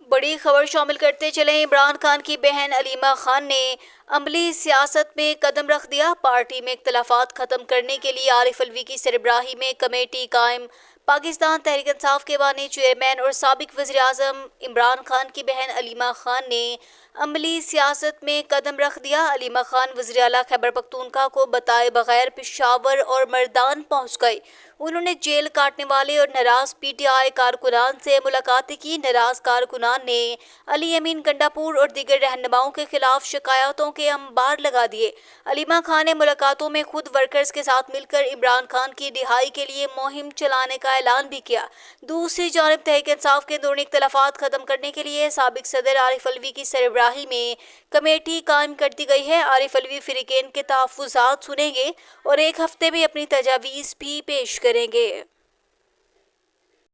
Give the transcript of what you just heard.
بڑی خبر شامل کرتے چلیں، عمران خان کی بہن علیمہ خان نے عملی سیاست میں قدم رکھ دیا۔ پارٹی میں اختلافات ختم کرنے کے لیے عارف الوی کی سربراہی میں کمیٹی قائم۔ پاکستان تحریک انصاف کے بانی چیئرمین اور سابق وزیر اعظم عمران خان کی بہن علیمہ خان نے عملی سیاست میں قدم رکھ دیا۔ علیمہ خان وزیر اعلیٰ خیبر پختونخوا کو بتائے بغیر پشاور اور مردان پہنچ گئی۔ انہوں نے جیل کاٹنے والے اور ناراض پی ٹی آئی کارکنان سے ملاقاتیں کی۔ ناراض کارکنان نے علی امین گنڈاپور اور دیگر رہنماؤں کے خلاف شکایتوں کے انبار لگا دیے۔ علیمہ خان نے ملاقاتوں میں خود ورکرز کے ساتھ مل کر عمران خان کی رہائی کے لیے مہم چلانے کا اعلان بھی کیا۔ دوسری جانب تحریک انصاف کے اندرونی اختلافات ختم کرنے کے لیے سابق صدر عارف الوی کی سربراہی میں کمیٹی قائم کر دی گئی ہے۔ عارف الوی فریقین کے تحفظات سنیں گے اور ایک ہفتے میں اپنی تجاویز بھی پیش کریں گے۔